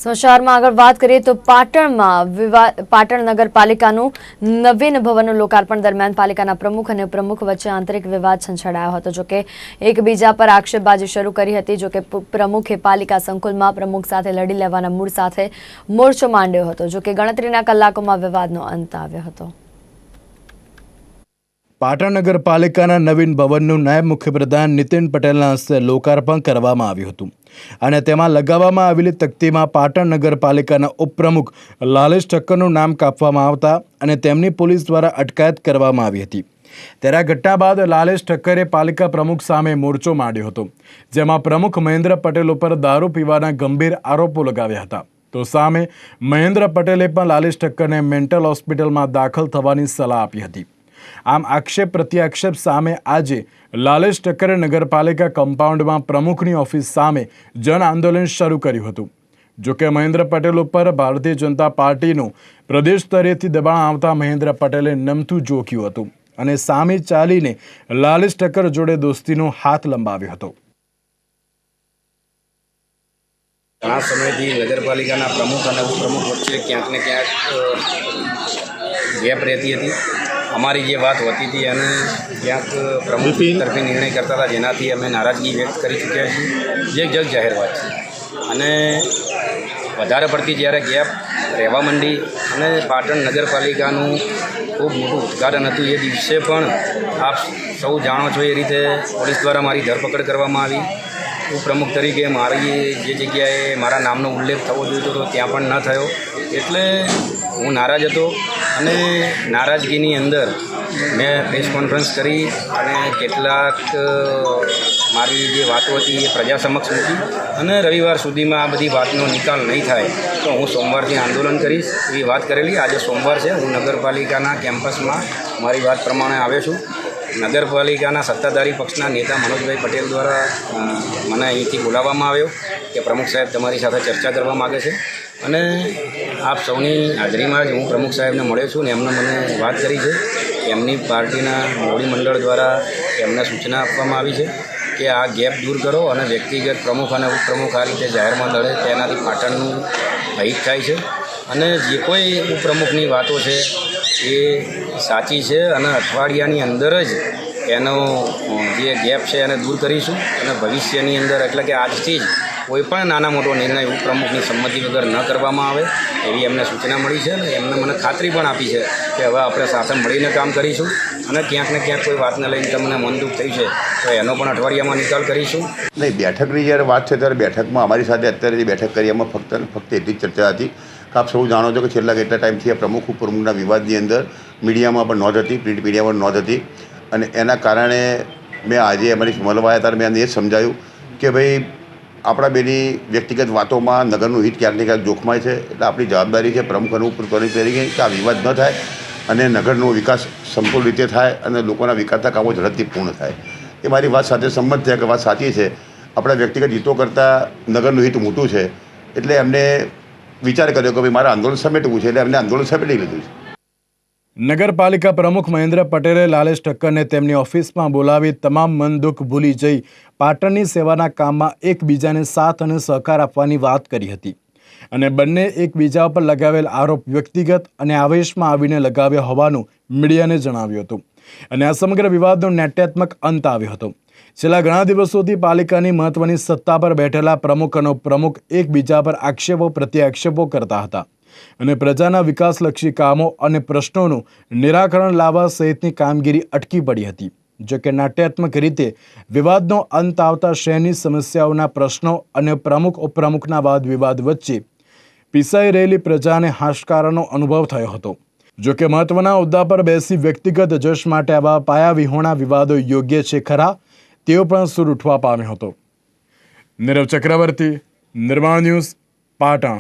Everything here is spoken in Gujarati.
સમાચારમાં આગળ વાત કરીએ તો પાટણ નગરપાલિકાનું નવીન ભવનનું લોકાર્પણ દરમિયાન પાલિકાના પ્રમુખ અને ઉપપ્રમુખ વચ્ચે આંતરિક વિવાદ છંછેડાયો હતો। જોકે એકબીજા પર આક્ષેપબાજી શરૂ કરી હતી। જોકે પ્રમુખે પાલિકા સંકુલમાં પ્રમુખ સાથે લડી લેવાના મૂળ સાથે મોરચો માંડ્યો હતો। જોકે ગણતરીના કલાકોમાં વિવાદનો અંત આવ્યો હતો। પાટણ નગરપાલિકાના નવીન ભવનનું નાયબ મુખ્યપ્રધાન નીતિન પટેલના હસ્તે લોકાર્પણ કરવામાં આવ્યું હતું અને તેમાં લગાવવામાં આવેલી તકતીમાં પાટણ નગરપાલિકાના ઉપપ્રમુખ લાલેશ ઠક્કરનું નામ કાપવામાં આવતા અને તેમની પોલીસ દ્વારા અટકાયત કરવામાં આવી હતી। ત્યારે આ ઘટના બાદ લાલેશ ઠક્કરે પાલિકા પ્રમુખ સામે મોરચો માંડ્યો હતો, જેમાં પ્રમુખ મહેન્દ્ર પટેલ ઉપર દારૂ પીવાના ગંભીર આરોપો લગાવ્યા હતા। તો સામે મહેન્દ્ર પટેલે પણ લાલેશ ઠક્કરને મેન્ટલ હોસ્પિટલમાં દાખલ થવાની સલાહ આપી હતી। આમ આક્ષેપ પ્રત્યાક્ષેપ સામે આજે લાલેશ ઠક્કરે નગરપાલિકા કમ્પાઉન્ડમાં પ્રમુખની ઓફિસ સામે જન આંદોલન શરૂ કર્યું હતું। જોકે મહેન્દ્ર પટેલ ઉપર ભારતીય જનતા પાર્ટીનું પ્રદેશ સ્તરેથી દબાણ આવતા મહેન્દ્ર પટેલે નમતું જોખ્યું હતું અને સામે ચાલીને લાલેશ ઠક્કર જોડે દોસ્તીનો હાથ લંબાવ્યો હતો। ઘણા સમયથી નગરપાલિકાના પ્રમુખ અને ઉપપ્રમુખ વચ્ચે ક્યાંક ને ક્યાંક ગેપ રહેતી હતી। અમારી જે વાત હોતી હતી અને ક્યાંક પ્રમુખ તરફી નિર્ણય કરતા હતા, જેનાથી અમે નારાજગી વ્યક્ત કરી ચૂક્યા છીએ, જે જગ જાહેર વાત છે। અને વધારે પડતી જ્યારે ગેપ રહેવા માંડી અને પાટણ નગરપાલિકાનું ખૂબ મોટું ઉદ્ઘાટન હતું, એ દિવસે પણ આપ સૌ જાણો છો એ રીતે પોલીસ દ્વારા મારી ધરપકડ કરવામાં આવી। ઉપપ્રમુખ તરીકે મારી જે જગ્યાએ મારા નામનો ઉલ્લેખ થવો જોઈતો હતો ત્યાં પણ ન થયો, એટલે હું નારાજ હતો અને નારાજગીની અંદર મેં પ્રેસ કોન્ફરન્સ કરી અને કેટલાક મારી જે વાતો હતી એ પ્રજા સમક્ષ મૂકી અને રવિવાર સુધીમાં આ બધી વાતનો નિકાલ નહીં થાય તો હું સોમવારથી આંદોલન કરીશ એવી વાત કરેલી। આજે સોમવાર છે, હું નગરપાલિકાના કેમ્પસમાં મારી વાત પ્રમાણે આવ્યો છું। નગરપાલિકાના સત્તાધારી પક્ષના નેતા મનોજભાઈ પટેલ દ્વારા મને અહીંથી બોલાવવામાં આવ્યો કે પ્રમુખ સાહેબ તમારી સાથે ચર્ચા કરવા માગે છે અને આપ સૌની હાજરીમાં જ હું પ્રમુખ સાહેબને મળ્યો છું ને એમને મને વાત કરી છે કે એમની પાર્ટીના મોવડી મંડળ દ્વારા એમને સૂચના આપવામાં આવી છે કે આ ગેપ દૂર કરો અને વ્યક્તિગત પ્રમુખ અને ઉપપ્રમુખ આ રીતે જાહેરમાં લડે તેનાથી પાટણનું અહિત થાય છે અને જે કોઈ ઉપપ્રમુખની વાતો છે એ સાચી છે અને અઠવાડિયાની અંદર જ એનો જે ગેપ છે એને દૂર કરીશું અને ભવિષ્યની અંદર એટલે કે આજથી જ કોઈ પણ નાના મોટો નિર્ણય ઉપપ્રમુખની સંમતિ વગર ન કરવામાં આવે એવી એમને સૂચના મળી છે અને એમને મને ખાતરી પણ આપી છે કે હવે આપણે સાથે મળીને કામ કરીશું અને ક્યાંક ને ક્યાંક કોઈ વાતને લઈને તમને મનદુખ થઈ છે તો એનો પણ અઠવાડિયામાં નિકાલ કરીશું। નહીં, બેઠકની જ્યારે વાત છે ત્યારે બેઠકમાં અમારી સાથે અત્યારે જે બેઠક કરી એમાં ફક્ત એટલી જ ચર્ચા હતી કે આપ સૌ જાણો છો કે છેલ્લા કેટલા ટાઈમથી આ પ્રમુખ ઉપપ્રમુખના વિવાદની અંદર મીડિયામાં પણ નોંધ હતી, પ્રિન્ટ મીડિયામાં પણ નોંધ હતી અને એના કારણે મેં આજે અમારી મળવા આવ્યા ત્યારે મેં એને એ જ સમજાવ્યું કે ભાઈ આપણા બેની વ્યક્તિગત વાતોમાં નગરનું હિત ક્યાંક ને ક્યાંક જોખમાય છે, એટલે આપણી જવાબદારી છે પ્રમુખ અને ઉપપ્રમુખ તરીકે કે આ વિવાદ ન થાય અને નગરનો વિકાસ સંપૂર્ણ રીતે થાય અને લોકોના વિકાસના કામો ઝડપથી પૂર્ણ થાય। એ મારી વાત સાથે સંમત થયા કે વાત સાચી છે, આપણા વ્યક્તિગત હિતો કરતાં નગરનું હિત મોટું છે, એટલે એમને વિચાર કર્યો કે ભાઈ મારે આંદોલન સમેટવું છે, એટલે એમને આંદોલન સમેટી લીધું છે। નગરપાલિકા પ્રમુખ મહેન્દ્ર પટેલે લાલેશ ઠક્કરને તેમની ઓફિસમાં બોલાવી તમામ મન દુઃખ ભૂલી જઈ પાટણની સેવાના કામમાં એકબીજાને સાથ અને સહકાર આપવાની વાત કરી હતી અને બંને એકબીજા પર લગાવેલ આરોપ વ્યક્તિગત અને આવેશમાં આવીને લગાવ્યા હોવાનું મીડિયાને જણાવ્યું હતું અને આ સમગ્ર વિવાદનો નાટ્યાત્મક અંત આવ્યો હતો। છેલ્લા ઘણા દિવસોથી પાલિકાની મહત્વની સત્તા પર બેઠેલા પ્રમુખ અને ઉપપ્રમુખ એકબીજા પર આક્ષેપો પ્રત્યાક્ષેપો કરતા હતા અને પ્રજાના વિકાસલક્ષી કામો અને પ્રશ્નોનું નિરાકરણ લાવવા સહિતની કામગીરી અટકી પડી હતી। જો કે નાટ્યાત્મક રીતે વિવાદનો અંત આવતા શહેરની સમસ્યાઓના પ્રશ્નો અને પ્રમુખ ઉપપ્રમુખના વાદ વિવાદ વચ્ચે પીસાઈ રહેલી પ્રજાને હાશકારાનો અનુભવ થયો હતો। જો કે મહત્વના હોદ્દા પર બેસી વ્યક્તિગત જશ માટે આવા પાયાવિહોણા વિવાદો યોગ્ય છે ખરા, તેઓ પણ સૂર ઉઠવા પામ્યો હતો। નીરવ ચક્રવર્તી, નિર્માણ ન્યૂઝ, પાટણ।